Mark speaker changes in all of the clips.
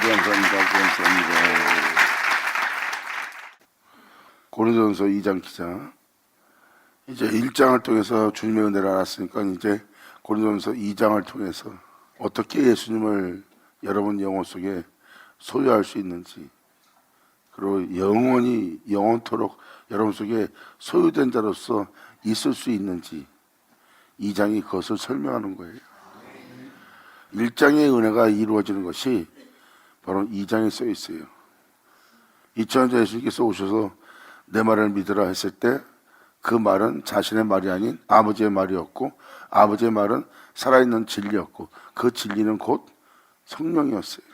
Speaker 1: 감사합니다. 고린도전서 2장 기자. 이제 1장을 통해서 주님의 은혜를 알았으니까 이제 고린도전서 2장을 통해서 어떻게 예수님을 여러분 영혼 속에 소유할 수 있는지, 그리고 영원토록 여러분 속에 소유된 자로서 있을 수 있는지, 2장이 그것을 설명하는 거예요. 1장의 은혜가 이루어지는 것이 바로 2장에 써 있어요. 2000년 전 예수님께서 오셔서 내 말을 믿으라 했을 때 그 말은 자신의 말이 아닌 아버지의 말이었고, 아버지의 말은 살아있는 진리였고, 그 진리는 곧 성령이었어요.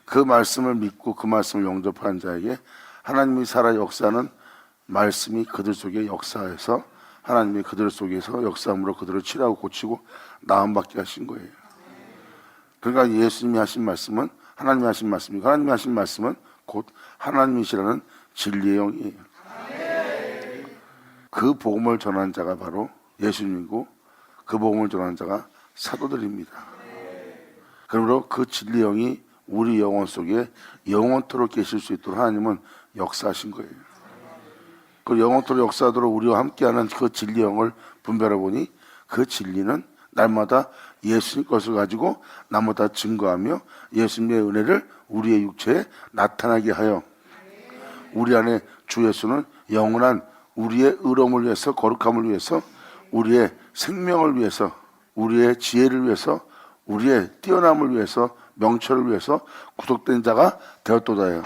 Speaker 1: 그 말씀을 믿고 그 말씀을 영접한 자에게 하나님이 살아 역사하는 말씀이 그들 속에 역사해서 하나님이 그들 속에서 역사함으로 그들을 치료하고 고치고 나음받게 하신 거예요. 그러니까 예수님이 하신 말씀은 하나님이 하신 말씀이고, 하나님이 하신 말씀은 곧 하나님이시라는 진리의 영이에요. 그 복음을 전하는 자가 바로 예수님이고, 그 복음을 전하는 자가 사도들입니다. 그러므로 그 진리의 영이 우리 영혼 속에 영원토록 계실 수 있도록 하나님은 역사하신 거예요. 그 영원토록 역사하도록 우리와 함께하는 그 진리의 영을 분별해 보니 그 진리는 날마다 예수님 것을 가지고 나마다 증거하며 예수님의 은혜를 우리의 육체에 나타나게 하여 우리 안에 주 예수는 영원한 우리의 의로움을 위해서, 거룩함을 위해서, 우리의 생명을 위해서, 우리의 지혜를 위해서, 우리의 뛰어남을 위해서, 명철을 위해서 구속된 자가 되었도다요.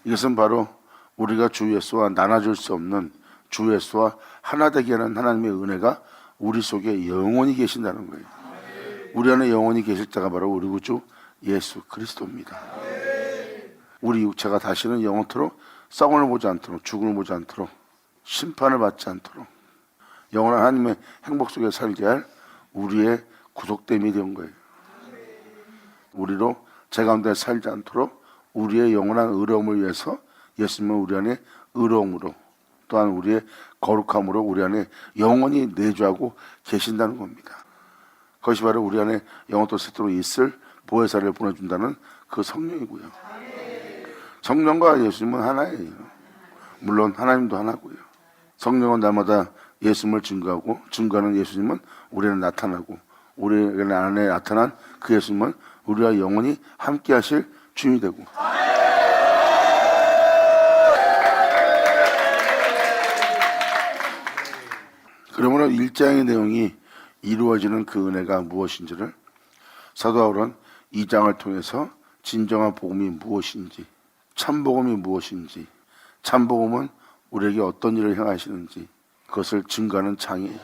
Speaker 1: 이것은 바로 우리가 주 예수와 나눠줄 수 없는 주 예수와 하나 되게 하는 하나님의 은혜가 우리 속에 영원히 계신다는 거예요. 우리 안에 영원히 계실 자가 바로 우리 구주 예수 그리스도입니다. 우리 육체가 다시는 영원토록 썩음을 보지 않도록, 죽음을 보지 않도록, 심판을 받지 않도록 영원한 하나님의 행복 속에 살게 할 우리의 구속됨이 된 거예요. 우리로 제 가운데 살지 않도록 우리의 영원한 의로움을 위해서 예수님은 우리 안에 의로움으로, 또한 우리의 거룩함으로 우리 안에 영원히 내주하고 계신다는 겁니다. 그것이 바로 우리 안에 영원토록 세토록 있을 보혜사를 보내준다는 그 성령이고요. 성령과 예수님은 하나예요. 물론 하나님도 하나고요. 성령은 날마다 예수님을 증거하고, 증거하는 예수님은 우리는 나타나고, 우리 안에 나타난 그 예수님은 우리와 영원히 함께 하실 주님이 되고, 그러므로 1장의 내용이 이루어지는 그 은혜가 무엇인지를 사도 바울은 2장을 통해서 진정한 복음이 무엇인지, 참복음이 무엇인지, 참복음은 우리에게 어떤 일을 행하시는지 그것을 증거하는 장이에요.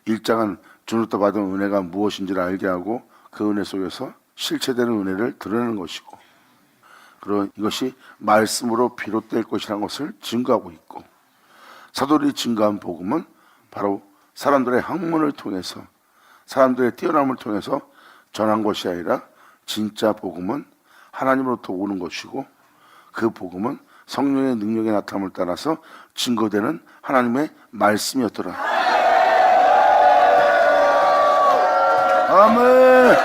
Speaker 1: 1장은 주로부터 받은 은혜가 무엇인지를 알게 하고 그 은혜 속에서 실체되는 은혜를 드러내는 것이고, 그리고 이것이 말씀으로 비롯될 것이라는 것을 증거하고 있고, 사도들이 증거한 복음은 바로 사람들의 학문을 통해서, 사람들의 뛰어남을 통해서 전한 것이 아니라 진짜 복음은 하나님으로부터 오는 것이고, 그 복음은 성령의 능력의 나타남을 따라서 증거되는 하나님의 말씀이었더라. 아멘.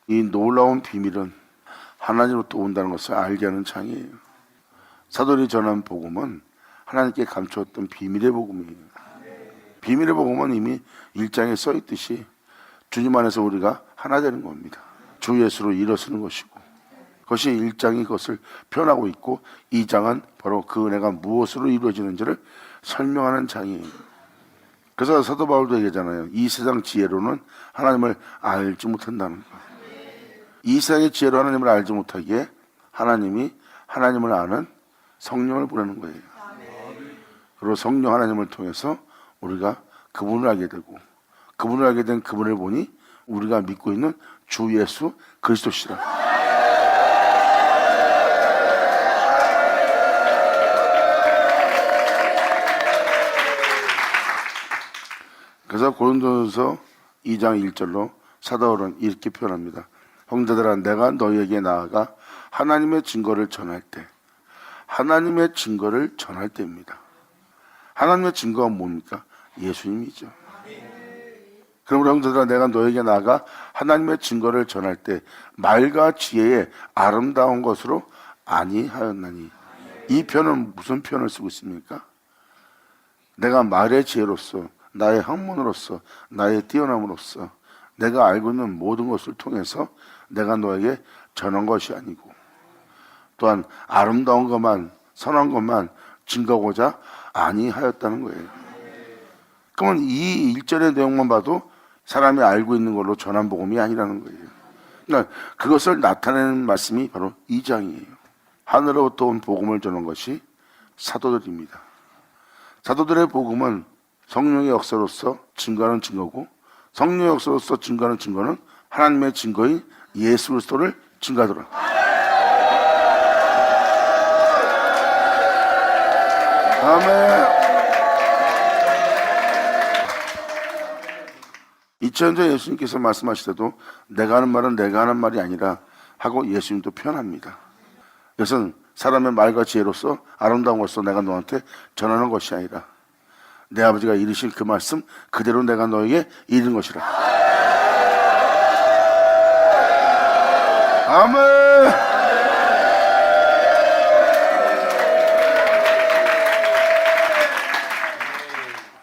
Speaker 1: 이 놀라운 비밀은 하나님으로부터 온다는 것을 알게 하는 장이에요. 사도들이 전한 복음은 하나님께 감추었던 비밀의 복음이에요. 비밀의 복음은 이미 1장에 써있듯이 주님 안에서 우리가 하나 되는 겁니다. 주 예수로 일어서는 것이고, 그것이 1장이 그것을 표현하고 있고, 2장은 바로 그 은혜가 무엇으로 이루어지는지를 설명하는 장이에요. 그래서 사도 바울도 얘기하잖아요. 이 세상 지혜로는 하나님을 알지 못한다는 거. 이 세상의 지혜로 하나님을 알지 못하기에 하나님이 하나님을 아는 성령을 보내는 거예요. 그리고 성령 하나님을 통해서 우리가 그분을 알게 되고, 그분을 알게 된 그분을 보니 우리가 믿고 있는 주 예수 그리스도시라. 그래서 고린도전서 2장 1절로 사도 바울은 이렇게 표현합니다. 형제들아, 내가 너희에게 나아가 하나님의 증거를 전할 때 하나님의 증거를 전할 때입니다. 하나님의 증거가 뭡니까? 예수님이죠. 그러므로 형제들아, 내가 너에게 나아가 하나님의 증거를 전할 때 말과 지혜의 아름다운 것으로 아니하였나니. 이 표현은 무슨 표현을 쓰고 있습니까? 내가 말의 지혜로서, 나의 학문으로서, 나의 뛰어남으로서 내가 알고 있는 모든 것을 통해서 내가 너에게 전한 것이 아니고, 또한 아름다운 것만, 선한 것만 증거하고자 아니하였다는 거예요. 그러면 이 1절의 내용만 봐도 사람이 알고 있는 걸로 전한 복음이 아니라는 거예요. 그러니까 그것을 나타내는 말씀이 바로 2장이에요. 하늘로부터 온 복음을 전한 것이 사도들입니다. 사도들의 복음은 성령의 역사로서 증거하는 증거고, 성령의 역사로서 증거하는 증거는 하나님의 증거인 예수 그리스도를 증거하더라. 아멘. 2000년 전 예수님께서 말씀하실 때도 내가 하는 말은 내가 하는 말이 아니라 하고 예수님도 표현합니다. 이것은 사람의 말과 지혜로서 아름다운 것으로 내가 너한테 전하는 것이 아니라 내 아버지가 이르실 그 말씀 그대로 내가 너에게 이르는 것이라. 아멘.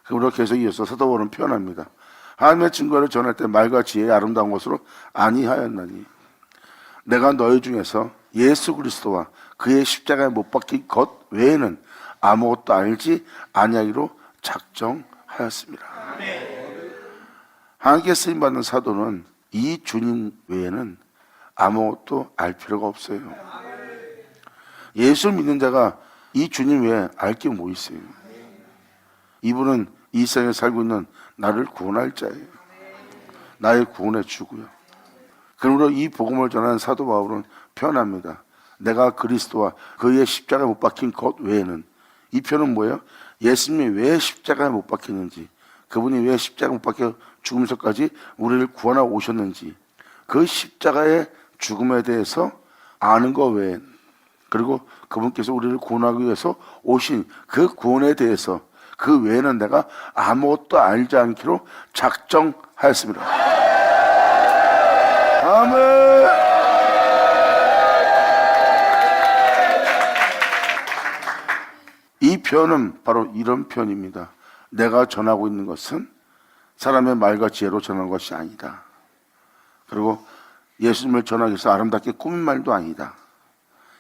Speaker 1: 그리고 계속 이어서 사도 바울은 표현합니다. 하나님의 증거를 전할 때 말과 지혜의 아름다운 것으로 아니하였나니. 내가 너희 중에서 예수 그리스도와 그의 십자가에 못 박힌 것 외에는 아무것도 알지 아니하기로 작정하였습니다. 하나님께 쓰임받는 사도는 이 주님 외에는 아무것도 알 필요가 없어요. 예수를 믿는 자가 이 주님 외에 알 게 뭐 있어요? 이분은 이 세상에 살고 있는 나를 구원할 자예요. 나의 구원의 주고요. 그러므로 이 복음을 전하는 사도 바울은 표현합니다. 내가 그리스도와 그의 십자가에 못 박힌 것 외에는. 이 표현은 뭐예요? 예수님이 왜 십자가에 못 박혔는지, 그분이 왜 십자가에 못 박혀 죽으면서까지 우리를 구원하고 오셨는지, 그 십자가의 죽음에 대해서 아는 것 외엔, 그리고 그분께서 우리를 구원하기 위해서 오신 그 구원에 대해서 그 외에는 내가 아무것도 알지 않기로 작정하였습니다. 아멘. 이 표현은 바로 이런 표현입니다. 내가 전하고 있는 것은 사람의 말과 지혜로 전하는 것이 아니다. 그리고 예수님을 전하기 위해서 아름답게 꾸민 말도 아니다.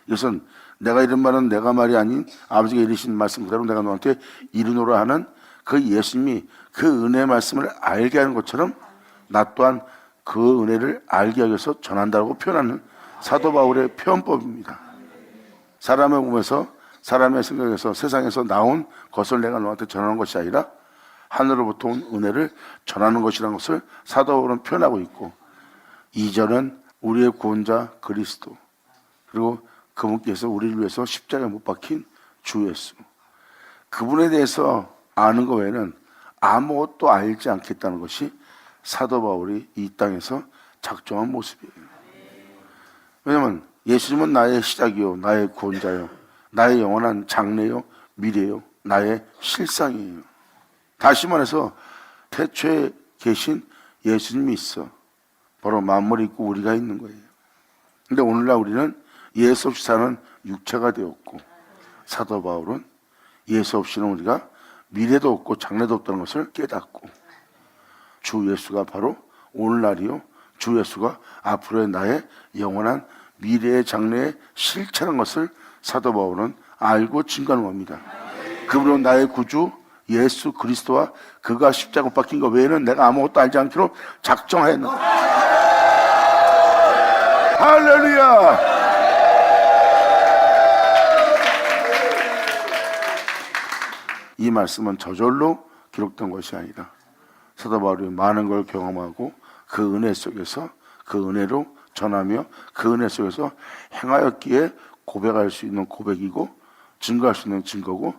Speaker 1: 이것은 내가 이런 말은 내가 말이 아닌 아버지가 이르신 말씀 그대로 내가 너한테 이르노라 하는 그 예수님이 그 은혜의 말씀을 알게 하는 것처럼 나 또한 그 은혜를 알게 하기 위해서 전한다고 표현하는 사도 바울의 표현법입니다. 사람의 몸에서, 사람의 생각에서, 세상에서 나온 것을 내가 너한테 전하는 것이 아니라 하늘로부터 온 은혜를 전하는 것이라는 것을 사도 바울은 표현하고 있고, 2절은 우리의 구원자 그리스도, 그리고 그분께서 우리를 위해서 십자가에 못 박힌 주 예수, 그분에 대해서 아는 것 외에는 아무것도 알지 않겠다는 것이 사도 바울이 이 땅에서 작정한 모습이에요. 왜냐하면 예수님은 나의 시작이요, 나의 구원자요, 나의 영원한 장래요, 미래요, 나의 실상이에요. 다시 말해서 태초에 계신 예수님이 있어 바로 만물이 있고 우리가 있는 거예요. 근데 오늘날 우리는 예수 없이 사는 육체가 되었고, 사도 바울은 예수 없이는 우리가 미래도 없고 장래도 없다는 것을 깨닫고, 주 예수가 바로 오늘날이요, 주 예수가 앞으로의 나의 영원한 미래의 장래의 실체라는 것을 사도 바울은 알고 증거하는 겁니다. 그분은 나의 구주 예수 그리스도와 그가 십자가 못 박힌 것 외에는 내가 아무것도 알지 않기로 작정하였노라. 할렐루야. 이 말씀은 저절로 기록된 것이 아니라 사도 바울이 많은 걸 경험하고 그 은혜 속에서 그 은혜로 전하며 그 은혜 속에서 행하였기에 고백할 수 있는 고백이고 증거할 수 있는 증거고,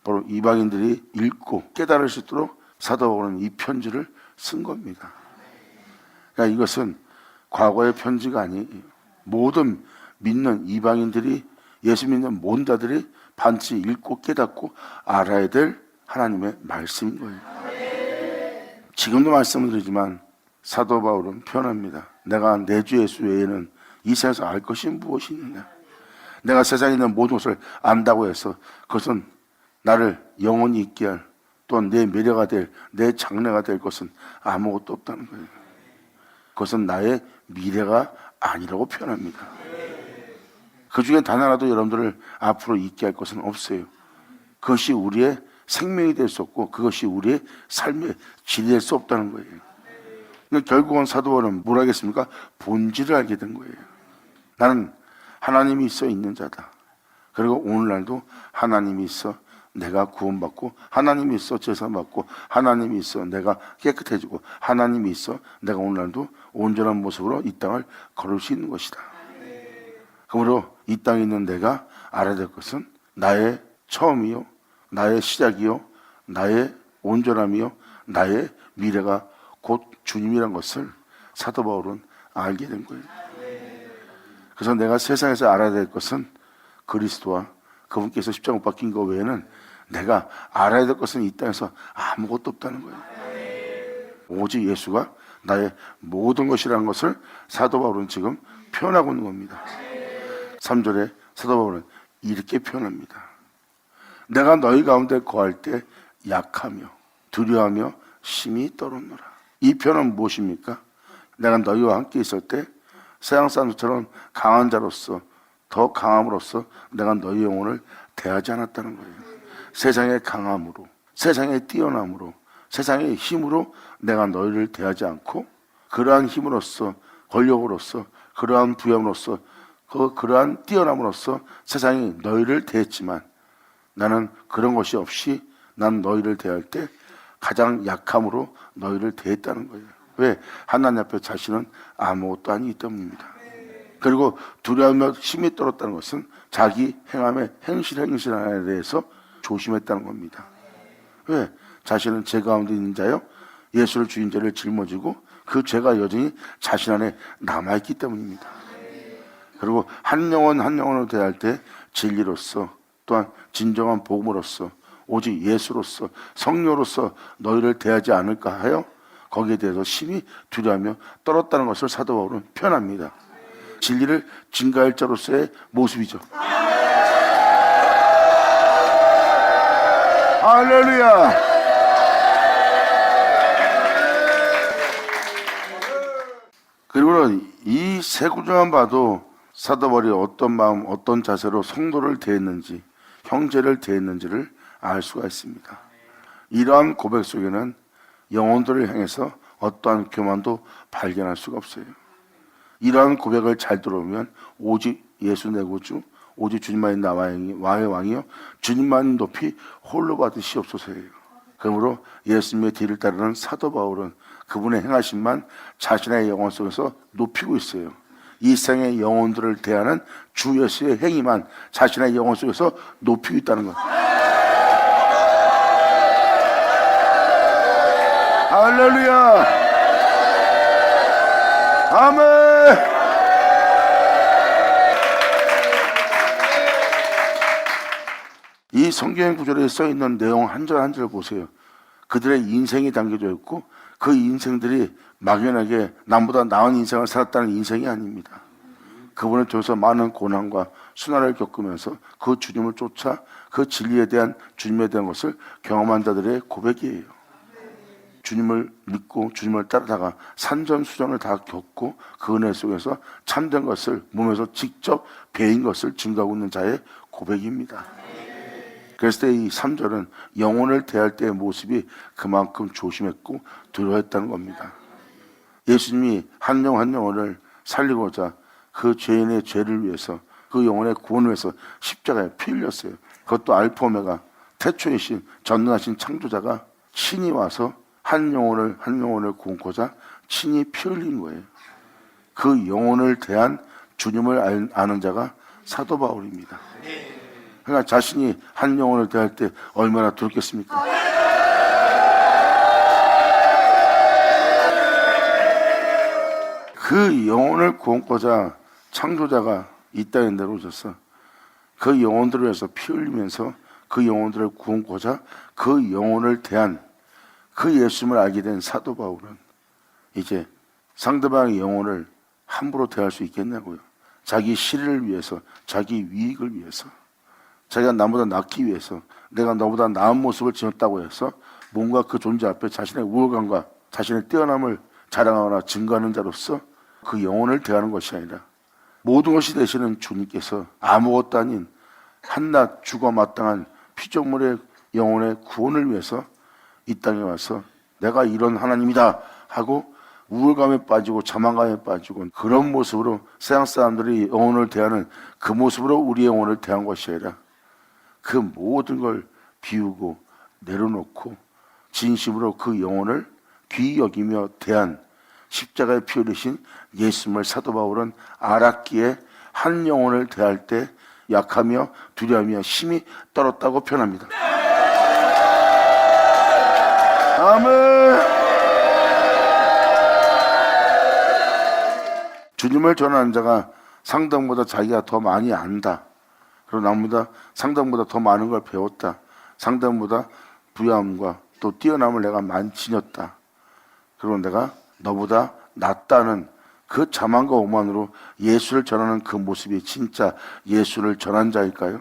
Speaker 1: 바로 이방인들이 읽고 깨달을 수 있도록 사도 바울은 이 편지를 쓴 겁니다. 그러니까 이것은 과거의 편지가 아니에요. 모든 믿는 이방인들이 예수 믿는 모든 자들이 반드시 읽고 깨닫고 알아야 될 하나님의 말씀인 거예요. 지금도 말씀을 드리지만 사도 바울은 표현합니다. 내가 내 주 예수 외에는 이 세상에서 알 것이 무엇이 있느냐. 내가 세상에 있는 모든 것을 안다고 해서 그것은 나를 영원히 있게 할, 또한 내 미래가 될, 내 장래가 될 것은 아무것도 없다는 거예요. 그것은 나의 미래가 아니라고 표현합니다. 그 중에 단 하나도 여러분들을 앞으로 있게 할 것은 없어요. 그것이 우리의 생명이 될 수 없고 그것이 우리의 삶의 질이 될 수 없다는 거예요. 그러니까 결국은 사도 바울은 뭘 하겠습니까? 본질을 알게 된 거예요. 나는 하나님이 있어 있는 자다. 그리고 오늘날도 하나님이 있어 내가 구원받고, 하나님이 있어 제사받고, 하나님이 있어 내가 깨끗해지고, 하나님이 있어 내가 오늘날도 온전한 모습으로 이 땅을 걸을 수 있는 것이다. 그러므로 이 땅에 있는 내가 알아야 될 것은 나의 처음이요, 나의 시작이요, 나의 온전함이요, 나의 미래가 곧 주님이란 것을 사도 바울은 알게 된 거예요. 그래서 내가 세상에서 알아야 될 것은 그리스도와 그분께서 십자가 못 박힌 것 외에는 내가 알아야 될 것은 이 땅에서 아무것도 없다는 거예요. 오직 예수가 나의 모든 것이라는 것을 사도 바울은 지금 표현하고 있는 겁니다. 3절에 사도 바울은 이렇게 표현합니다. 내가 너희 가운데 거할 때 약하며 두려워하며 심히 떨었노라. 이 표현은 무엇입니까? 내가 너희와 함께 있을 때 세상 사람들처럼 강한 자로서, 더 강함으로써 내가 너희 영혼을 대하지 않았다는 거예요. 세상의 강함으로, 세상의 뛰어남으로, 세상의 힘으로 내가 너희를 대하지 않고, 그러한 힘으로써, 권력으로서, 그러한 부여함으로써, 그러한 뛰어남으로써 세상이 너희를 대했지만, 나는 그런 것이 없이 난 너희를 대할 때 가장 약함으로 너희를 대했다는 거예요. 왜? 하나님 앞에 자신은 아무것도 아니기 때문입니다. 그리고 두려워하며 심히 떨었다는 것은 자기 행함의 행실 하나에 대해서 조심했다는 겁니다. 왜? 자신은 죄 가운데 있는 자요, 예수를 주인 자를 짊어지고 그 죄가 여전히 자신 안에 남아있기 때문입니다. 그리고 한 영혼 한 영혼을 대할 때 진리로서, 또한 진정한 복음으로서, 오직 예수로서, 성령으로서 너희를 대하지 않을까 하여 거기에 대해서 심히 두려워하며 떨었다는 것을 사도 바울은 표현합니다. 진리를 증거할 자로서의 모습이죠. 할렐루야. 그리고는 이 세 구절만 봐도 사도 바울이 어떤 마음, 어떤 자세로 성도를 대했는지, 형제를 대했는지를 알 수가 있습니다. 이러한 고백 속에는 영혼들을 향해서 어떠한 교만도 발견할 수가 없어요. 이러한 고백을 잘 들어오면 오직 예수 내 구주, 오직 주님만이 나의 왕이요, 주님만 높이 홀로 받으시옵소서예요. 그러므로 예수님의 뒤를 따르는 사도 바울은 그분의 행하심만 자신의 영혼 속에서 높이고 있어요. 이 생의 영혼들을 대하는 주 예수의 행위만 자신의 영혼 속에서 높이고 있다는 것. 할렐루야. 아멘. 이 성경 구절에 써있는 내용 한 절 한 절 보세요. 그들의 인생이 담겨져 있고 그 인생들이 막연하게 남보다 나은 인생을 살았다는 인생이 아닙니다. 그분을 통해서 많은 고난과 순환을 겪으면서 그 주님을 쫓아 그 진리에 대한, 주님에 대한 것을 경험한 자들의 고백이에요. 주님을 믿고 주님을 따르다가 산전수전을 다 겪고 그 은혜 속에서 참된 것을 몸에서 직접 배인 것을 증거하고 있는 자의 고백입니다. 그랬을 때 이 3절은 영혼을 대할 때의 모습이 그만큼 조심했고 두려워했다는 겁니다. 예수님이 한 영 한 영혼을 살리고자 그 죄인의 죄를 위해서, 그 영혼의 구원을 위해서 십자가에 피 흘렸어요. 그것도 알파 오메가 태초이신 전능하신 창조자가 친히 와서 한 영혼을 구원코자 친히 피 흘린 거예요. 그 영혼을 대한 주님을 아는 자가 사도 바울입니다. 그러니까 자신이 한 영혼을 대할 때 얼마나 두렵겠습니까? 그 영혼을 구원코자 창조자가 이 땅에 내려오셔서 그 영혼들을 위해서 피 흘리면서 그 영혼들을 구원고자 그 영혼을 대한 그 예수님을 알게 된 사도 바울은 이제 상대방의 영혼을 함부로 대할 수 있겠냐고요. 자기 실의를 위해서, 자기 위익을 위해서, 자기가 나보다 낫기 위해서, 내가 너보다 나은 모습을 지녔다고 해서 뭔가 그 존재 앞에 자신의 우월감과 자신의 뛰어남을 자랑하거나 증거하는 자로서 그 영혼을 대하는 것이 아니라 모든 것이 되시는 주님께서 아무것도 아닌 한낱 죽어 마땅한 피조물의 영혼의 구원을 위해서 이 땅에 와서 내가 이런 하나님이다 하고 우월감에 빠지고 자만감에 빠지고 그런 모습으로 세상 사람들이 영혼을 대하는 그 모습으로 우리의 영혼을 대한 것이 아니라 그 모든 걸 비우고 내려놓고 진심으로 그 영혼을 귀히 여기며 대한 십자가에 피 흘리신 예수님을 사도 바울은 알았기에 한 영혼을 대할 때 약하며 두려워하며 힘이 떨었다고 표현합니다. 아멘. 주님을 전하는 자가 상당보다 자기가 더 많이 안다. 그리고 남보다 상당보다 더 많은 걸 배웠다. 상당보다 부유함과 또 뛰어남을 내가 많이 지녔다. 그리고 내가 너보다 낫다는 그 자만과 오만으로 예수를 전하는 그 모습이 진짜 예수를 전한 자일까요?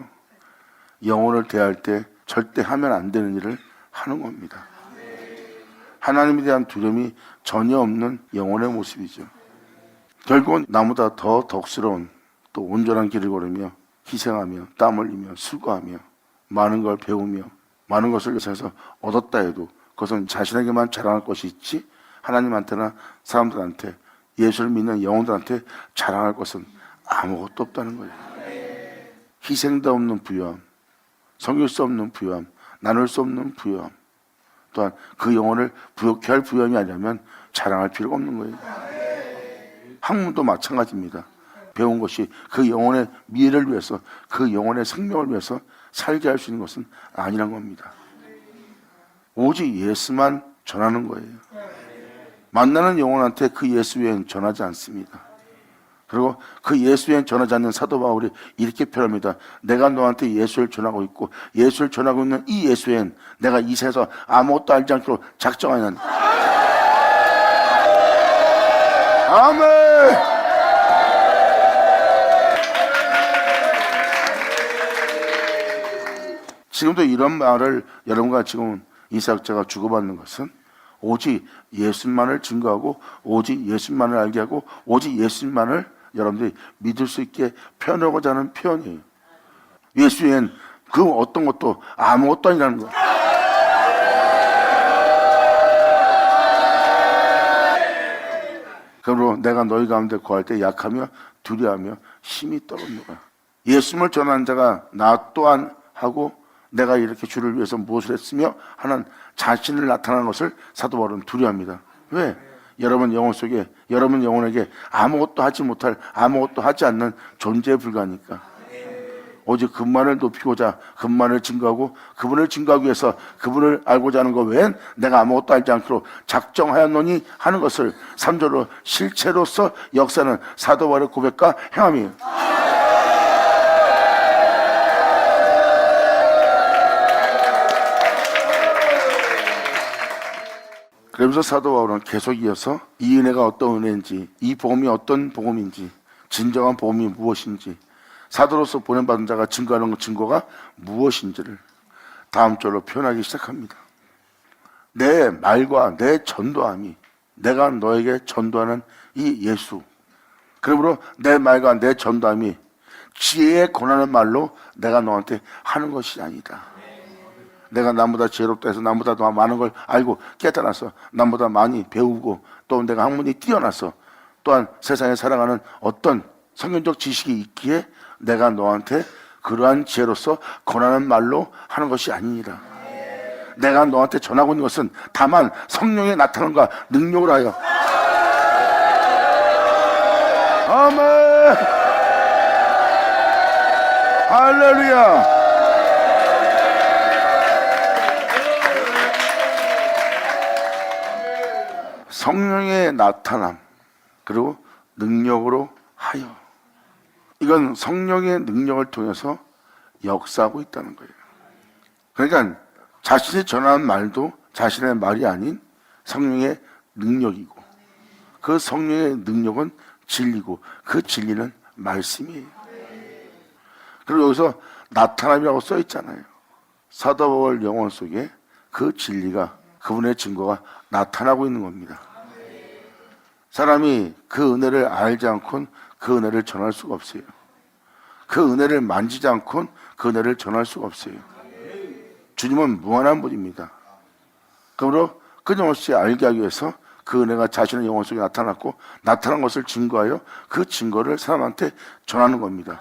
Speaker 1: 영혼을 대할 때 절대 하면 안 되는 일을 하는 겁니다. 하나님에 대한 두려움이 전혀 없는 영혼의 모습이죠. 결국은 나보다 더 덕스러운 또 온전한 길을 걸으며 희생하며 땀 흘리며 수고하며 많은 걸 배우며 많은 것을 위해서 얻었다 해도 그것은 자신에게만 자랑할 것이 있지 하나님한테나 사람들한테 예수를 믿는 영혼들한테 자랑할 것은 아무것도 없다는 거예요. 희생도 없는 부유함, 섬길 수 없는 부유함, 나눌 수 없는 부유함, 또한 그 영혼을 부욕케 할 부유함이 아니라면 자랑할 필요가 없는 거예요. 학문도 마찬가지입니다. 배운 것이 그 영혼의 미래를 위해서, 그 영혼의 생명을 위해서 살게 할 수 있는 것은 아니란 겁니다. 오직 예수만 전하는 거예요. 만나는 영혼한테 그 예수 외엔 전하지 않습니다. 그리고 그 예수 외엔 전하지 않는 사도 바울이 이렇게 표현합니다. 내가 너한테 예수를 전하고 있고 예수를 전하고 있는 이 예수 외엔 내가 이 세상에서 아무것도 알지 않기로 작정하는. 아멘. 지금도 이런 말을 여러분과 지금 이사역자가 주고받는 것은 오직 예수님만을 증거하고 오직 예수님만을 알게 하고 오직 예수님만을 여러분들이 믿을 수 있게 표현하고자 하는 표현이에요. 예수 외엔 그 어떤 것도 아무것도 아니라는 거예요. 그러므로 내가 너희 가운데 거할 때 약하며 두려워하며 힘이 떨어지노라. 예수님을 전하는 자가 나 또한 하고 내가 이렇게 주를 위해서 무엇을 했으며 하는 자신을 나타나는 것을 사도 바울은 두려워합니다. 왜? 여러분 영혼 속에 여러분 영혼에게 아무것도 하지 못할 아무것도 하지 않는 존재에 불과하니까 오직 그분만을 높이고자 그분만을 증거하고 그분을 증거하기 위해서 그분을 알고자 하는 것 외엔 내가 아무것도 알지 않기로 작정하였노니 하는 것을 3절로 실체로서 역사는 사도 바울의 고백과 행함이에요. 그러면서 사도 바울은 계속 이어서 이 은혜가 어떤 은혜인지 이 복음이 어떤 복음인지 진정한 복음이 무엇인지 사도로서 보낸받은 자가 증거하는 증거가 무엇인지를 다음 절로 표현하기 시작합니다. 내 말과 내 전도함이 내가 너에게 전도하는 이 예수, 그러므로 내 말과 내 전도함이 지혜에 권하는 말로 내가 너한테 하는 것이 아니다. 내가 남보다 지혜롭다 해서 남보다 더 많은 걸 알고 깨달아서 남보다 많이 배우고 또 내가 학문이 뛰어나서 또한 세상에 살아가는 어떤 성경적 지식이 있기에 내가 너한테 그러한 지혜로서 권하는 말로 하는 것이 아니니라. 내가 너한테 전하고 있는 것은 다만 성령의 나타남과 능력을 하여. 아멘. 할렐루야. 성령의 나타남 그리고 능력으로 하여. 이건 성령의 능력을 통해서 역사하고 있다는 거예요. 그러니까 자신이 전하는 말도 자신의 말이 아닌 성령의 능력이고, 그 성령의 능력은 진리고, 그 진리는 말씀이에요. 그리고 여기서 나타남이라고 써 있잖아요. 사도 바울 영혼 속에 그 진리가, 그분의 증거가 나타나고 있는 겁니다. 사람이 그 은혜를 알지 않고는 그 은혜를 전할 수가 없어요. 그 은혜를 만지지 않고는 그 은혜를 전할 수가 없어요. 주님은 무한한 분입니다. 그러므로 끊임없이 알게 하기 위해서 그 은혜가 자신의 영혼 속에 나타났고, 나타난 것을 증거하여 그 증거를 사람한테 전하는 겁니다.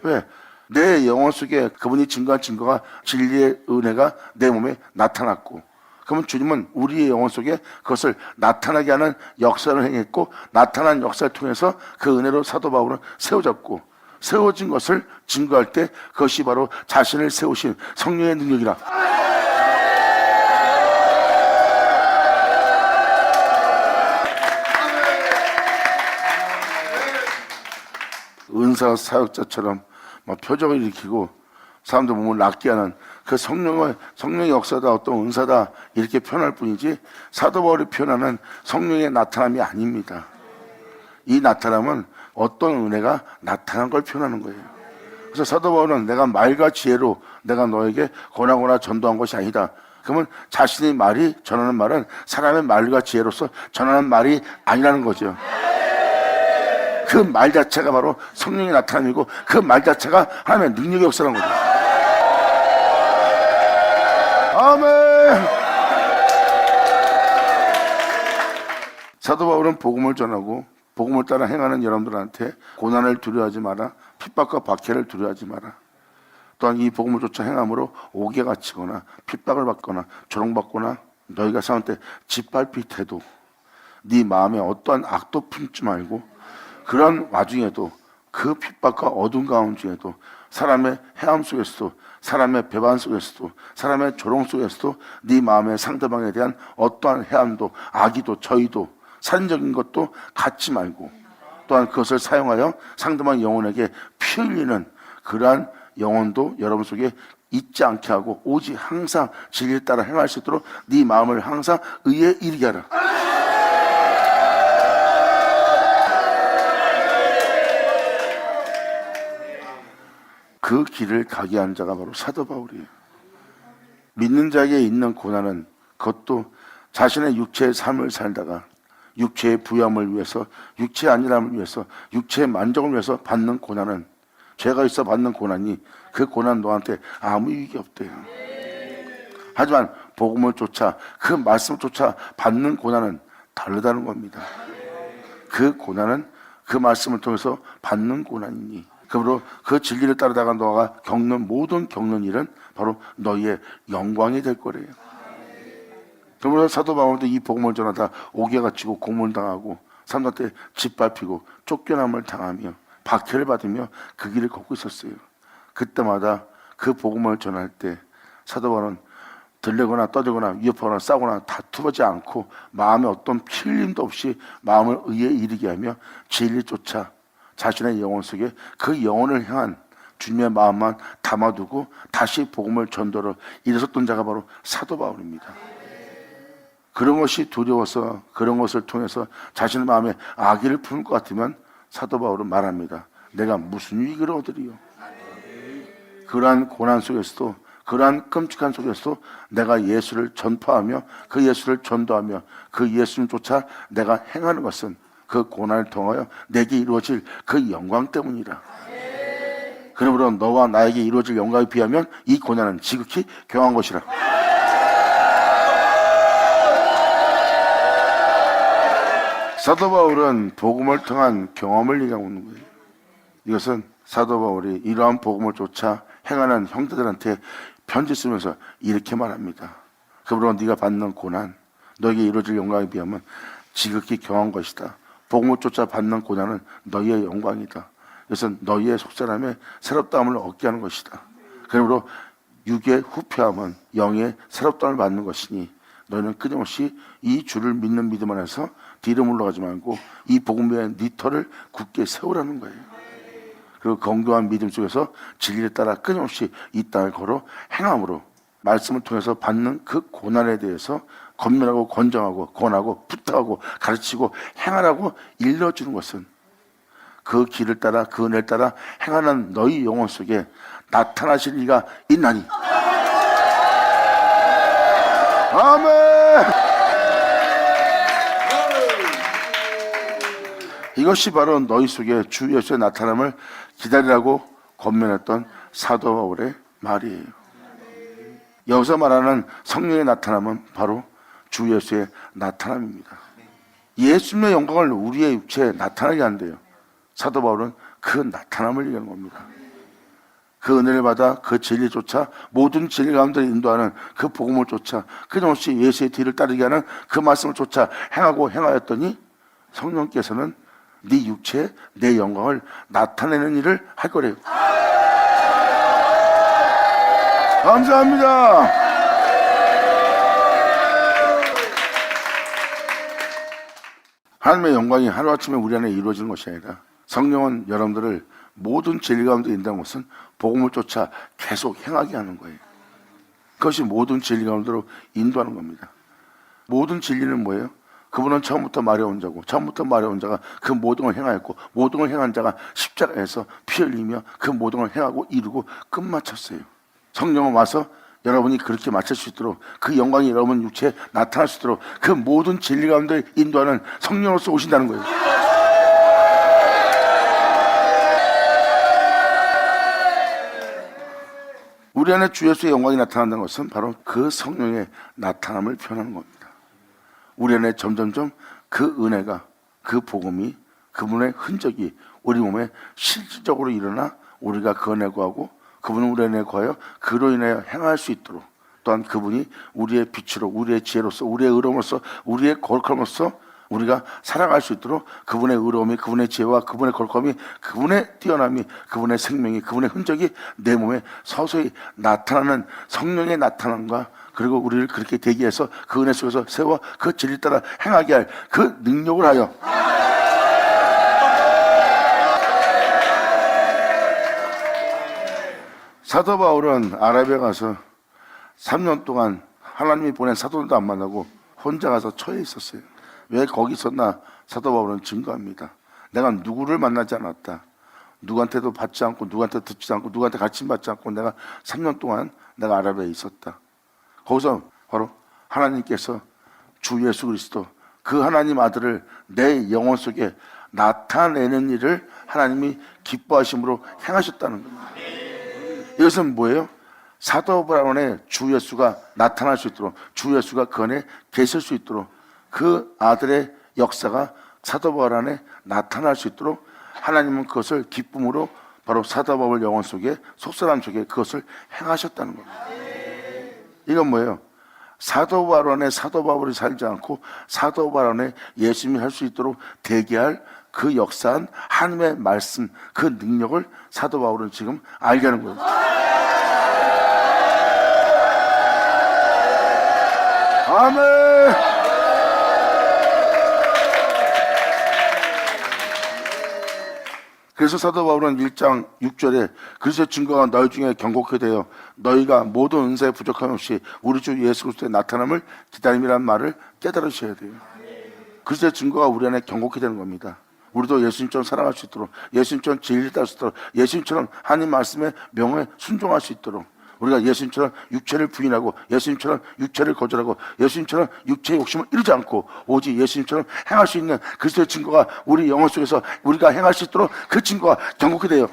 Speaker 1: 왜? 내 영혼 속에 그분이 증거한 증거가, 진리의 은혜가 내 몸에 나타났고, 그러면 주님은 우리의 영혼 속에 그것을 나타나게 하는 역사를 행했고, 나타난 역사를 통해서 그 은혜로 사도 바울은 세워졌고, 세워진 것을 증거할 때 그것이 바로 자신을 세우신 성령의 능력이라. 은사 사역자처럼 막 표정을 일으키고 사람들 몸을 낫게 하는 그 성령의 역사다, 어떤 은사다, 이렇게 표현할 뿐이지 사도 바울이 표현하는 성령의 나타남이 아닙니다. 이 나타남은 어떤 은혜가 나타난 걸 표현하는 거예요. 그래서 사도 바울은 내가 말과 지혜로 내가 너에게 권하거나 전도한 것이 아니다. 그러면 자신의 말이, 전하는 말은 사람의 말과 지혜로서 전하는 말이 아니라는 거죠. 그 말 자체가 바로 성령의 나타남이고, 그 말 자체가 하나님의 능력의 역사라는 거죠. 아멘. 사도 바울은 복음을 전하고 복음을 따라 행하는 여러분들한테 고난을 두려워하지 마라, 핍박과 박해를 두려워하지 마라. 또한 이 복음을 쫓아 행함으로 옥에 갇히거나 핍박을 받거나 조롱받거나 너희가 싸울 때 짓밟힐 때도 네 마음에 어떠한 악도 품지 말고, 그런 와중에도, 그 핍박과 어두운 가운 중에도, 사람의 해함 속에서도, 사람의 배반 속에서도, 사람의 조롱 속에서도 네 마음의 상대방에 대한 어떠한 해함도, 악의도, 저의도, 살인적인 것도 갖지 말고, 또한 그것을 사용하여 상대방 영혼에게 피 흘리는 그러한 영혼도 여러분 속에 있지 않게 하고, 오직 항상 진리를 따라 행할 수 있도록 네 마음을 항상 의에 이르게 하라. 그 길을 가게 한 자가 바로 사도 바울이에요. 믿는 자에게 있는 고난은 그것도 자신의 육체의 삶을 살다가 육체의 부여함을 위해서, 육체의 안일함을 위해서, 육체의 만족을 위해서 받는 고난은, 죄가 있어 받는 고난이, 그 고난 너한테 아무 유익이 없대요. 하지만 복음을 쫓아, 그 말씀을 쫓아 받는 고난은 다르다는 겁니다. 그 고난은 그 말씀을 통해서 받는 고난이니, 그러므로 그 진리를 따르다가 너가 모든 겪는 일은 바로 너희의 영광이 될 거래요. 그러므로 사도 바울도 이 복음을 전하다 옥에 갇히고 고문당하고 사람들한테 짓밟히고 쫓겨남을 당하며 박해를 받으며 그 길을 걷고 있었어요. 그때마다 그 복음을 전할 때 사도 바울은 들리거나 떠들거나 위협하거나 싸우거나 다투지 않고 마음에 어떤 필림도 없이 마음을 의에 이르게 하며 진리 쫓아 자신의 영혼 속에 그 영혼을 향한 주님의 마음만 담아두고 다시 복음을 전도로 일어섰던 자가 바로 사도 바울입니다. 그런 것이 두려워서, 그런 것을 통해서 자신의 마음에 악의를 품을 것 같으면 사도 바울은 말합니다. 내가 무슨 유익을 얻으리요? 그러한 고난 속에서도, 그러한 끔찍한 속에서도 내가 예수를 전파하며 그 예수를 전도하며 그 예수님 쫓아 내가 행하는 것은 그 고난을 통하여 내게 이루어질 그 영광 때문이라. 그러므로 너와 나에게 이루어질 영광에 비하면 이 고난은 지극히 경한 것이라. 사도 바울은 복음을 통한 경험을 얘기하고 있는 거예요. 이것은 사도 바울이 이러한 복음을 쫓아 행하는 형제들한테 편지 쓰면서 이렇게 말합니다. 그러므로 네가 받는 고난, 너에게 이루어질 영광에 비하면 지극히 경한 것이다. 복음을 쫓아 받는 고난은 너희의 영광이다. 이것은 너희의 속사람의 새롭다함을 얻게 하는 것이다. 그러므로 육의 후패함은 영의 새롭다함을 받는 것이니 너희는 끊임없이 이 주를 믿는 믿음 안에서 뒤로 물러가지 말고 이 복음의 니터를 굳게 세우라는 거예요. 그리고 건강한 믿음 속에서 진리에 따라 끊임없이 이 땅을 걸어 행함으로 말씀을 통해서 받는 그 고난에 대해서 권면하고 권정하고 권하고 부탁하고 가르치고 행하라고 일러주는 것은 그 길을 따라 그 은혜를 따라 행하는 너희 영혼 속에 나타나실 이가 있나니. 아멘. 이것이 바로 너희 속에 주 예수의 나타남을 기다리라고 권면했던 사도 바울의 말이에요. 여기서 말하는 성령의 나타남은 바로 주 예수의 나타남입니다. 예수님의 영광을 우리의 육체에 나타나게 한대요. 사도 바울은 그 나타남을 얘기하는 겁니다. 그 은혜를 받아 그 진리 쫓아 모든 진리 가운데 인도하는 그 복음을 쫓아 끊임없이 예수의 뒤를 따르게 하는 그 말씀을 쫓아 행하고 행하였더니 성령께서는 네 육체에 내 영광을 나타내는 일을 할 거래요. 감사합니다. 하나님의 영광이 하루아침에 우리 안에 이루어지는 것이 아니라 성령은 여러분들을 모든 진리 가운데 인도하는 것은 복음을 쫓아 계속 행하게 하는 거예요. 그것이 모든 진리 가운데로 인도하는 겁니다. 모든 진리는 뭐예요? 그분은 처음부터 마려운 자고 처음부터 마려운 자가 그 모든 걸 행하였고 모든 걸 행한 자가 십자가에서 피 흘리며 그 모든 걸 행하고 이루고 끝마쳤어요. 성령은 와서 여러분이 그렇게 마칠 수 있도록 그 영광이 여러분 육체에 나타날 수 있도록 그 모든 진리 가운데 인도하는 성령으로서 오신다는 거예요. 우리 안에 주 예수의 영광이 나타난다는 것은 바로 그 성령의 나타남을 표현하는 겁니다. 우리 안에 점점점 그 은혜가 그 복음이 그분의 흔적이 우리 몸에 실질적으로 일어나 우리가 그 은혜 구하고 그분은 우리 은혜 구하여 그로 인하여 행할 수 있도록 또한 그분이 우리의 빛으로 우리의 지혜로서 우리의 의로움으로서 우리의 거룩함으로써 우리가 살아갈 수 있도록 그분의 의로움이 그분의 지혜와 그분의 거룩함이 그분의 뛰어남이 그분의 생명이 그분의 흔적이 내 몸에 서서히 나타나는 성령의 나타남과 그리고 우리를 그렇게 대기해서 그 은혜 속에서 세워 그 진리 따라 행하게 할 그 능력을 하여 사도 바울은 아라비아 가서 3년 동안 하나님이 보낸 사도들도 안 만나고 혼자 가서 처해 있었어요. 왜 거기 있었나? 사도 바울은 증거합니다. 내가 누구를 만나지 않았다. 누구한테도 받지 않고 누구한테 듣지 않고 누구한테 가르침 받지 않고 내가 3년 동안 내가 아라비아에 있었다. 거기서 바로 하나님께서 주 예수 그리스도 그 하나님 아들을 내 영혼 속에 나타내는 일을 하나님이 기뻐하심으로 행하셨다는 겁니다. 이것은 뭐예요? 사도 바울의 주 예수가 나타날 수 있도록 주 예수가 그 안에 계실 수 있도록 그 아들의 역사가 사도 바울 안에 나타날 수 있도록 하나님은 그것을 기쁨으로 바로 사도 바울 영혼 속에 속사람 속에 그것을 행하셨다는 겁니다. 이건 뭐예요? 사도 바울 안에 사도 바울이 살지 않고 사도 바울 안에 예수님이 할 수 있도록 대기할 그 역사한 하나님의 말씀 그 능력을 사도 바울은 지금 알게 하는 거예요. 아멘. 그래서 사도 바울은 1장 6절에 그리스도의 증거가 너희 중에 경고케 되어 너희가 모든 은사에 부족함 없이 우리 주 예수 그리스도의 나타남을 기다림이라는 말을 깨달으셔야 돼요. 그리스도의 증거가 우리 안에 경고케 되는 겁니다. 우리도 예수님처럼 살아갈 수 있도록 예수님처럼 진리를 따를 수 있도록 예수님처럼 하나님 말씀의 명에 순종할 수 있도록 우리가 예수님처럼 육체를 부인하고 예수님처럼 육체를 거절하고 예수님처럼 육체의 욕심을 이루지 않고 오직 예수님처럼 행할 수 있는 그리스도의 증거가 우리 영혼 속에서 우리가 행할 수 있도록 그 증거가 경고케 돼요.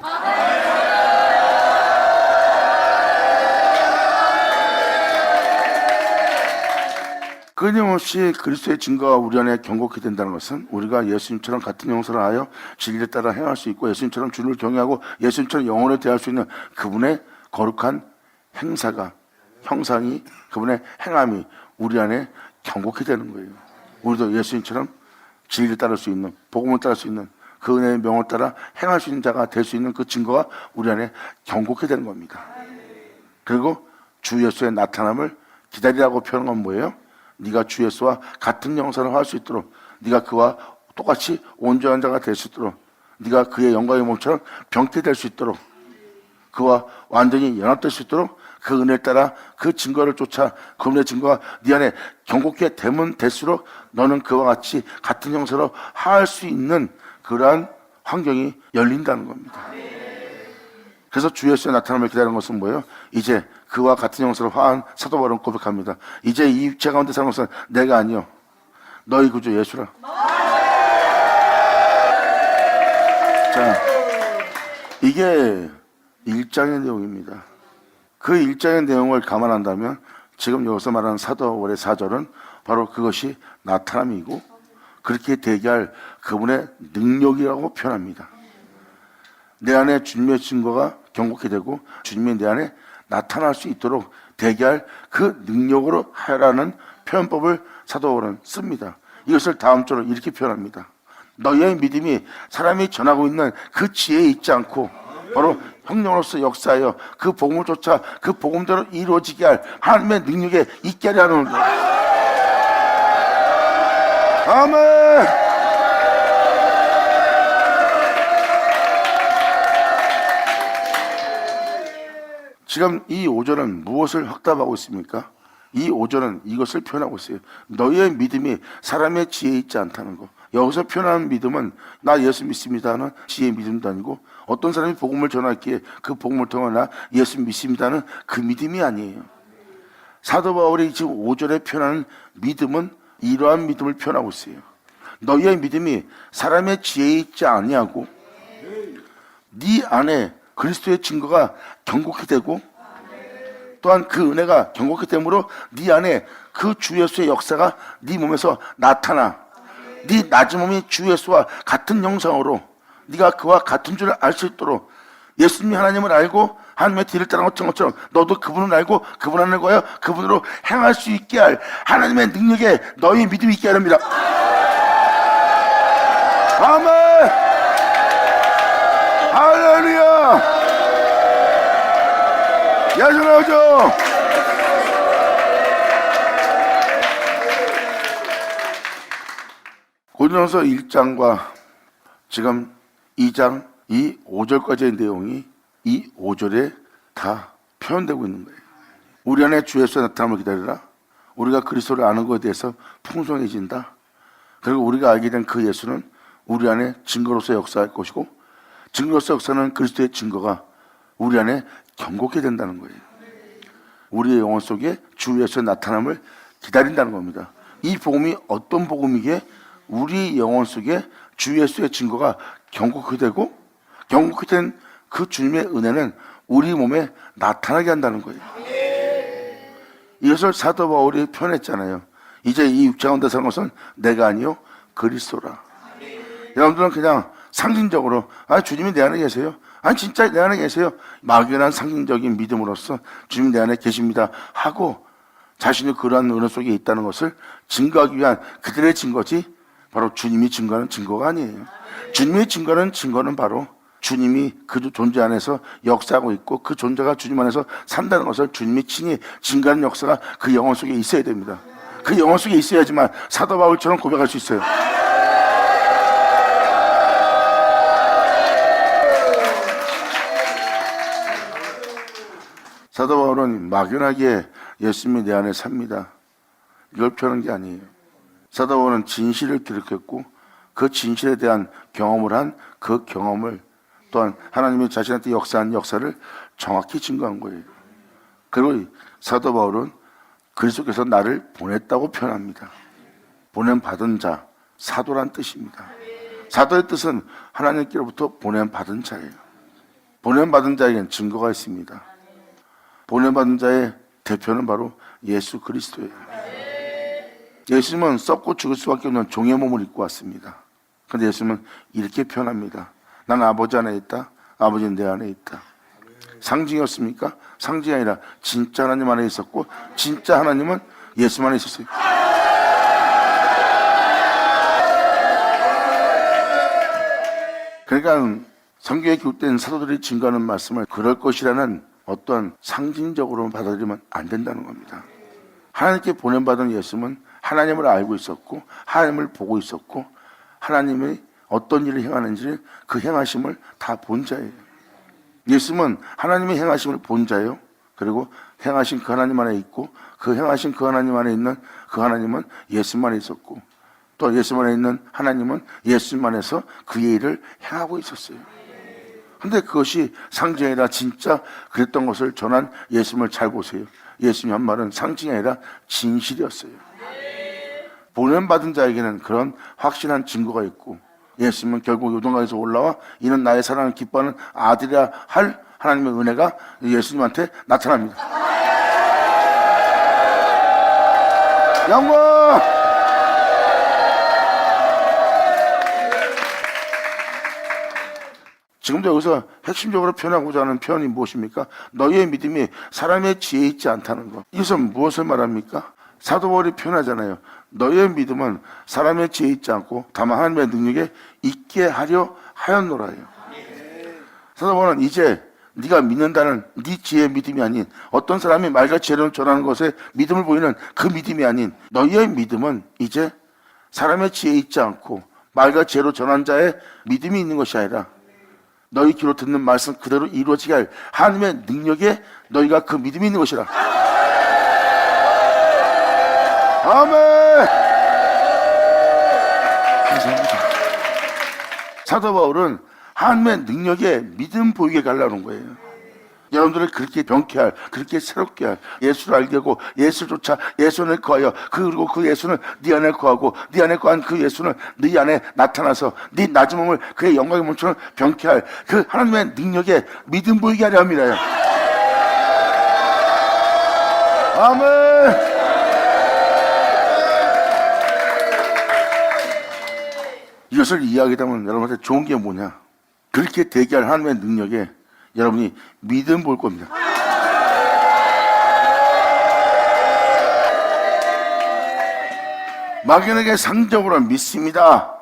Speaker 1: 끊임없이 그리스도의 증거가 우리 안에 경고케 된다는 것은 우리가 예수님처럼 같은 용서를 하여 진리에 따라 행할 수 있고 예수님처럼 주를 경외하고 예수님처럼 영혼을 대할 수 있는 그분의 거룩한 행사가 형상이 그분의 행함이 우리 안에 경고케 되는 거예요. 우리도 예수님처럼 진리를 따를 수 있는 복음을 따를 수 있는 그 은혜의 명을 따라 행할 수 있는 자가 될 수 있는 그 증거가 우리 안에 경고케 되는 겁니다. 그리고 주 예수의 나타남을 기다리라고 표현한 건 뭐예요? 네가 주 예수와 같은 영상을 할 수 있도록 네가 그와 똑같이 온전한 자가 될 수 있도록 네가 그의 영광의 몸처럼 병태될 수 있도록, 그와 완전히 연합될 수 있도록 그 은혜에 따라 그 증거를 쫓아 그 은혜의 증거가 네 안에 견고하게 되면 될수록 너는 그와 같이 같은 형사로 할 수 있는 그러한 환경이 열린다는 겁니다. 그래서 주 예수의 나타남을 기다리는 것은 뭐예요? 이제 그와 같은 형사로 화한 사도 바울은 고백합니다. 이제 이 육체 가운데 사는 것은 내가 아니요 너희 구주 예수라. 자, 이게 1장의 내용입니다. 그 1장의 내용을 감안한다면 지금 여기서 말하는 사도 바울의 4절은 바로 그것이 나타남이고 그렇게 되게 할 그분의 능력이라고 표현합니다. 내 안에 주님의 증거가 견고히 되고 주님이 내 안에 나타날 수 있도록 되게 할 그 능력으로 하라는 표현법을 사도 바울은 씁니다. 이것을 다음 절로 이렇게 표현합니다. 너희의 믿음이 사람이 전하고 있는 그 지혜에 있지 않고 바로 성령으로서 역사하여 그 복음을 쫓아 그 복음대로 이루어지게 할 하나님의 능력에 있게 하려는 거예요. 아멘. 지금 이 5절은 무엇을 확답하고 있습니까? 이 5절은 이것을 표현하고 있어요. 너희의 믿음이 사람의 지혜에 있지 않다는 거. 여기서 표현하는 믿음은 나 예수 믿습니다는 지혜의 믿음도 아니고 어떤 사람이 복음을 전하기에 그 복음을 통해 나 예수 믿습니다는 그 믿음이 아니에요. 사도 바울이 지금 5절에 표현하는 믿음은 이러한 믿음을 표현하고 있어요. 너희의 믿음이 사람의 지혜에 있지 아니하고 네 안에 그리스도의 증거가 견고히 되고 또한 그 은혜가 견고히 됨으로 네 안에 그 주 예수의 역사가 네 몸에서 나타나 네 낮은 몸이 주 예수와 같은 형상으로 네가 그와 같은 줄을 알 수 있도록 예수님이 하나님을 알고 하나님의 뒤를 따르는 것처럼 너도 그분을 알고 그분 안을 거하여 그분으로 행할 수 있게 할 하나님의 능력에 너희 믿음이 있게 하렵니다. 아멘. 할렐루야. 예수 나오죠. 고린도서 1장과 지금 2장 이 5절까지의 내용이 이 5절에 다 표현되고 있는 거예요. 우리 안에 주 예수의 나타남을 기다리라. 우리가 그리스도를 아는 것에 대해서 풍성해진다. 그리고 우리가 알게 된 그 예수는 우리 안에 증거로서 역사할 것이고 증거로서 역사는 그리스도의 증거가 우리 안에 견고하게 된다는 거예요. 우리의 영혼 속에 주 예수의 나타남을 기다린다는 겁니다. 이 복음이 어떤 복음이기에 우리 영혼 속에 주 예수의 증거가 견고하게 되고 견고하게 된 그 주님의 은혜는 우리 몸에 나타나게 한다는 거예요. 이것을 사도 바울이 표현했잖아요. 이제 이 육체 가운데 사는 것은 내가 아니요 그리스도라. 여러분들은 그냥 상징적으로 주님이 내 안에 계세요. 진짜 내 안에 계세요. 막연한 상징적인 믿음으로써 주님이 내 안에 계십니다 하고 자신이 그러한 은혜 속에 있다는 것을 증거하기 위한 그들의 증거지 바로 주님이 증거하는 증거가 아니에요. 주님의 증거는 바로 주님이 그 존재 안에서 역사하고 있고 그 존재가 주님 안에서 산다는 것을 주님이 친히 증거하는 역사가 그 영혼 속에 있어야 됩니다. 그 영혼 속에 있어야지만 사도 바울처럼 고백할 수 있어요. 사도 바울은 막연하게 예수님이 내 안에 삽니다. 이걸 표현한 게 아니에요. 사도 바울은 진실을 기록했고 그 진실에 대한 경험을 한 그 경험을 또한 하나님이 자신한테 역사한 역사를 정확히 증거한 거예요. 그리고 사도 바울은 그리스도께서 나를 보냈다고 표현합니다. 보냄받은 자, 사도란 뜻입니다. 사도의 뜻은 하나님께로부터 보냄받은 자예요. 보냄받은 자에겐 증거가 있습니다. 보냄받은 자의 대표는 바로 예수 그리스도예요. 예수님은 썩고 죽을 수밖에 없는 종의 몸을 입고 왔습니다. 그런데 예수님은 이렇게 표현합니다. 나는 아버지 안에 있다. 아버지는 내 안에 있다. 상징이었습니까? 상징이 아니라 진짜 하나님 안에 있었고 진짜 하나님은 예수 안에 있었어요. 그러니까 성경에 기록된 사도들이 증거하는 말씀을 그럴 것이라는 어떠한 상징적으로 받아들이면 안 된다는 겁니다. 하나님께 보냄받은 예수는 하나님을 알고 있었고 하나님을 보고 있었고 하나님의 어떤 일을 행하는지 그 행하심을 다 본 자예요. 예수님은 하나님의 행하심을 본 자예요. 그리고 행하신 그 하나님 안에 있고 그 행하신 그 하나님 안에 있는 그 하나님은 예수님 안에 있었고 또 예수님 안에 있는 하나님은 예수님 안에서 그의 일을 행하고 있었어요. 근데 그것이 상징이 아니라 진짜 그랬던 것을 전한 예수님을 잘 보세요. 예수님이 한 말은 상징이 아니라 진실이었어요. 보냄받은 자에게는 그런 확실한 증거가 있고 예수님은 결국 요단강에서 올라와 이는 나의 사랑을 기뻐하는 아들이라 할 하나님의 은혜가 예수님한테 나타납니다. 영광! 지금도 여기서 핵심적으로 표현하고자 하는 표현이 무엇입니까? 너희의 믿음이 사람의 지혜에 있지 않다는 것. 이것은 무엇을 말합니까? 사도 바울이 표현하잖아요. 너희의 믿음은 사람의 지혜에 있지 않고 다만 하나님의 능력에 있게 하려 하였노라요. 사도 바울은 이제 네가 믿는다는 네 지혜의 믿음이 아닌 어떤 사람이 말과 지혜를 전하는 것에 믿음을 보이는 그 믿음이 아닌 너희의 믿음은 이제 사람의 지혜에 있지 않고 말과 지혜로 전한 자의 믿음이 있는 것이 아니라 너희 귀로 듣는 말씀 그대로 이루어지게 할 하나님의 능력에 너희가 그 믿음이 있는 것이라. 아멘. 감사합니다. 사도 바울은 하나님의 능력에 믿음 보이게 가려는 거예요. 여러분들을 그렇게 병케 할, 그렇게 새롭게 할, 예수를 알게 하고 예수를 쫓아 예수 안에 거하여 그리고 그 예수는 네 안에 거하고 네 안에 거한 그 예수는 네 안에 나타나서 네 낮은 몸을 그의 영광의 몸처럼 병케 할 그 하나님의 능력에 믿음 보이게 하려 합니다. 아멘. 이것을 이해하게 되면 여러분한테 좋은 게 뭐냐? 그렇게 되게 할 하나님의 능력에 여러분이 믿음 볼 겁니다. 막연하게 상적으로 믿습니다.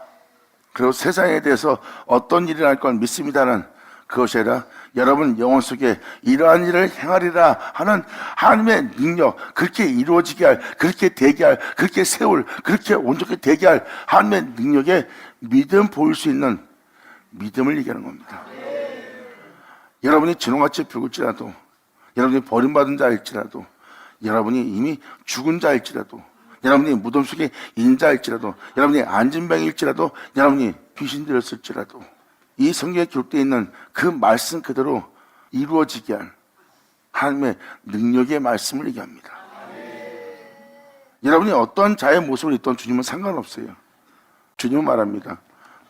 Speaker 1: 그리고 세상에 대해서 어떤 일이 날 건 믿습니다는 그것이 아니라 여러분 영혼 속에 이러한 일을 행하리라 하는 하나님의 능력, 그렇게 이루어지게 할, 그렇게 되게 할, 그렇게 세울, 그렇게 온전히 되게 할 하나님의 능력에 믿음 보일 수 있는 믿음을 얘기하는 겁니다. 여러분이 진홍같이 붉을지라도, 여러분이 버림받은 자일지라도, 여러분이 이미 죽은 자일지라도, 여러분이 무덤 속에 인자일지라도, 여러분이 안진병일지라도, 여러분이 귀신 들였을지라도 이 성경에 기록되어 있는 그 말씀 그대로 이루어지게 할 하나님의 능력의 말씀을 얘기합니다. 여러분이 어떤 자의 모습을 있던 주님은 상관없어요. 주님은 말합니다.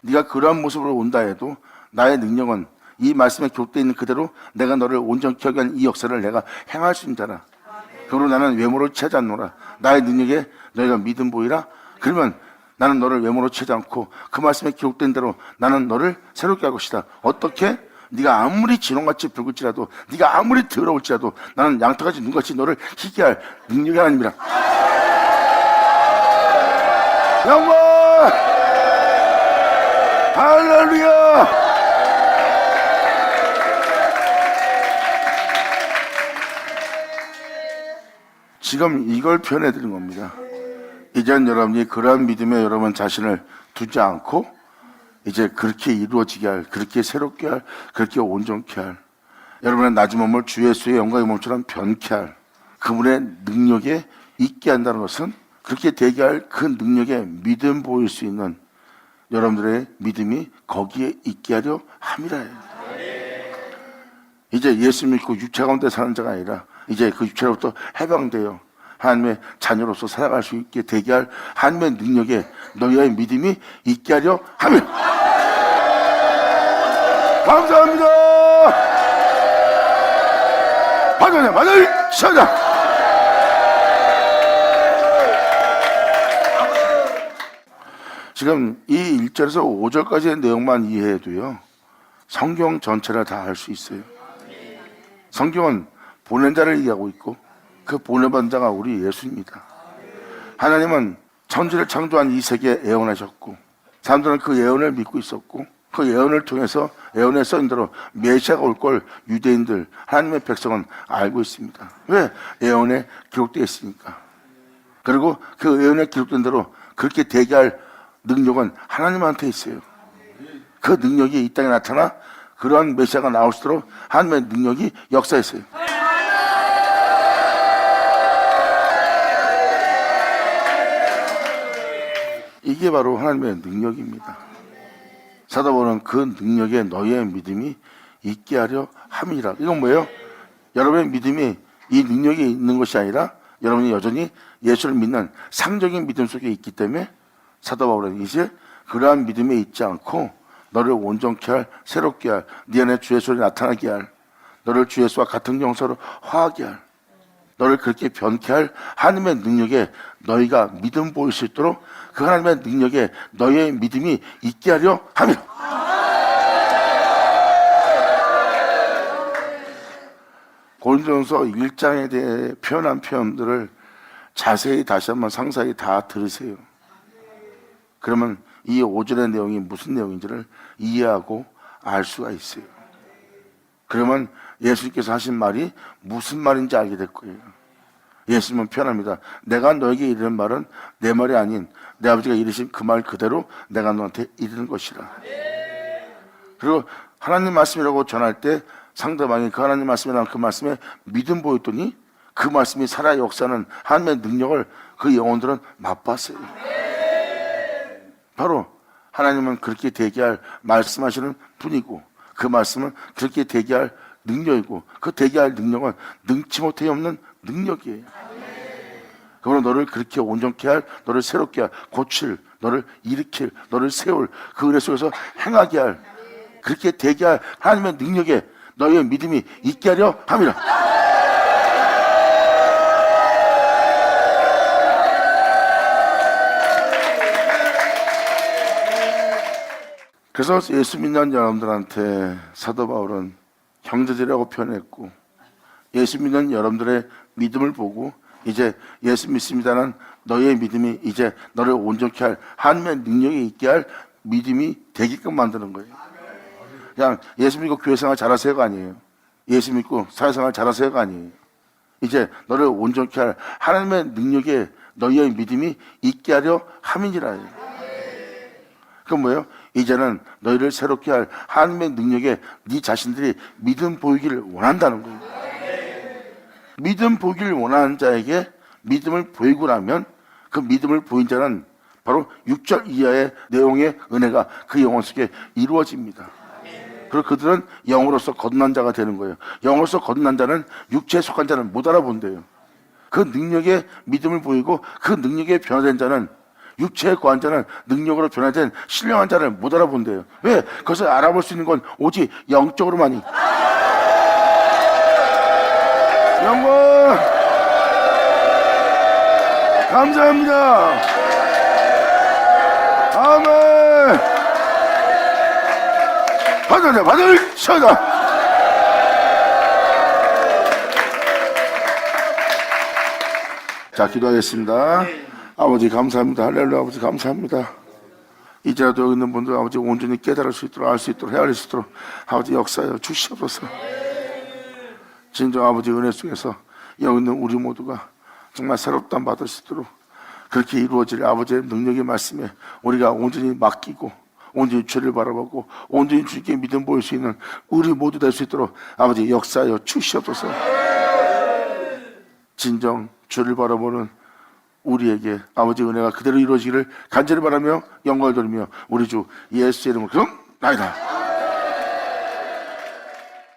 Speaker 1: 네가 그러한 모습으로 온다 해도 나의 능력은 이 말씀에 기록되어 있는 그대로 내가 너를 온전히 하게 한 이 역사를 내가 행할 수 있는 자라. 그러므로 나는 외모를 취하지 않노라. 나의 능력에 너희가 믿음 보이라. 그러면 나는 너를 외모로 취하지 않고 그 말씀에 기록된 대로 나는 너를 새롭게 할 것이다. 어떻게? 네가 아무리 진홍같이 붉을지라도, 네가 아무리 더러울지라도 나는 양털같이 눈같이 너를 희게 할 능력이 하나님이라. 영광! 할렐루야! 지금 이걸 표현해 드린 겁니다. 이젠 여러분이 그러한 믿음에 여러분 자신을 두지 않고 이제 그렇게 이루어지게 할, 그렇게 새롭게 할, 그렇게 온전케 할, 여러분의 낮은 몸을 주 예수의 영광의 몸처럼 변케 할 그분의 능력에 있게 한다는 것은 그렇게 되게 할 그 능력에 믿음 보일 수 있는 여러분들의 믿음이 거기에 있게 하려 함이라요. 이제 예수 믿고 육체 가운데 사는 자가 아니라 이제 그 육체로부터 해방되어 하나님의 자녀로서 살아갈 수 있게 되게 할 하나님의 능력에 너희의 믿음이 있게 하려 하며. 감사합니다. 받아내 받을 시작. 지금 이 1절에서 5절까지의 내용만 이해해도요 성경 전체를 다 알 수 있어요. 성경은 보낸 자를 얘기하고 있고 그 보내받은 자가 우리 예수입니다. 하나님은 천지를 창조한 이 세계에 예언하셨고 사람들은 그 예언을 믿고 있었고 그 예언을 통해서 예언에 써있는 대로 메시아가 올 걸 유대인들 하나님의 백성은 알고 있습니다. 왜? 예언에 기록되어 있으니까. 그리고 그 예언에 기록된 대로 그렇게 되게 할 능력은 하나님한테 있어요. 그 능력이 이 땅에 나타나 그러한 메시아가 나올 수 있도록 하나님의 능력이 역사했어요. 이게 바로 하나님의 능력입니다. 사도 바울은 그 능력에 너희의 믿음이 있게 하려 함이라. 이건 뭐예요? 여러분의 믿음이 이 능력이 있는 것이 아니라 여러분이 여전히 예수를 믿는 상적인 믿음 속에 있기 때문에 사도 바울은 이제 그러한 믿음에 있지 않고 너를 온전케 할, 새롭게 할, 네 안에 주 예수를 나타나게 할, 너를 주 예수와 같은 정서로 화하게 할, 너를 그렇게 변케 할 하나님의 능력에 너희가 믿음 보일 수 있도록 그 하나님의 능력에 너희의 믿음이 있게 하려 함이라. 고린도전서 1장에 대해 표현한 표현들을 자세히 다시 한번 상세히 다 들으세요. 그러면 이 5절의 내용이 무슨 내용인지를 이해하고 알 수가 있어요. 그러면 예수님께서 하신 말이 무슨 말인지 알게 될 거예요. 예수님은 표현합니다. 내가 너에게 이르는 말은 내 말이 아닌 내 아버지가 이르신 그 말 그대로 내가 너한테 이르는 것이라. 그리고 하나님 말씀이라고 전할 때 상대방이 그 하나님 말씀이라는 그 말씀에 믿음 보였더니 그 말씀이 살아 역사하는 하나님의 능력을 그 영혼들은 맛봤어요. 바로 하나님은 그렇게 되게 할 말씀하시는 분이고 그 말씀은 그렇게 되게 할 능력이고 그 되게 할 능력은 능치 못해 없는 능력이에요. 그러므로 너를 그렇게 온전케 할, 너를 새롭게 할, 고칠, 너를 일으킬, 너를 세울 그 은혜 속에서 행하게 할, 그렇게 되게 할 하나님의 능력에 너희의 믿음이 있게 하려 함이라. 그래서 예수 믿는 여러분들한테 사도 바울은 형제들이라고 표현했고, 예수 믿는 여러분들의 믿음을 보고 이제 예수 믿습니다는 너희의 믿음이 이제 너를 온전케 할 하나님의 능력이 있게 할 믿음이 되게끔 만드는 거예요. 그냥 예수 믿고 교회생활 잘하세요가 아니에요. 예수 믿고 사회생활 잘하세요가 아니에요. 이제 너를 온전케 할 하나님의 능력에 너희의 믿음이 있게 하려 함이니라. 그건 뭐예요? 이제는 너희를 새롭게 할 하나님의 능력에 네 자신들이 믿음 보이기를 원한다는 거예요. 믿음 보이기를 원하는 자에게 믿음을 보이고 나면 그 믿음을 보인 자는 바로 6절 이하의 내용의 은혜가 그 영혼 속에 이루어집니다. 그리고 그들은 영으로서 거듭난 자가 되는 거예요. 영으로서 거듭난 자는 육체에 속한 자는 못 알아본대요. 그 능력에 믿음을 보이고 그 능력에 변화된 자는 육체에 거한 자는 능력으로 변화된 신령한 자를 못 알아본대요. 왜? 그것을 알아볼 수 있는 건 오직 영적으로만이. 영광 감사합니다. 아멘. 받을 쳐다. 자, 기도하겠습니다. 아버지 감사합니다. 할렐루야. 아버지 감사합니다. 이제라도 여기 있는 분들 아버지 온전히 깨달을 수 있도록 알 수 있도록 헤아릴 수 있도록 아버지 역사여 주시옵소서. 진정 아버지 은혜 속에서 여기 있는 우리 모두가 정말 새롭다 받을 수 있도록 그렇게 이루어질 아버지의 능력의 말씀에 우리가 온전히 맡기고 온전히 주를 바라보고 온전히 주께 믿음 보일 수 있는 우리 모두 될 수 있도록 아버지 역사여 주시옵소서. 진정 주를 바라보는 우리에게 아버지 은혜가 그대로 이루어지기를 간절히 바라며 영광을 돌리며 우리 주 예수의 이름으로 나이다.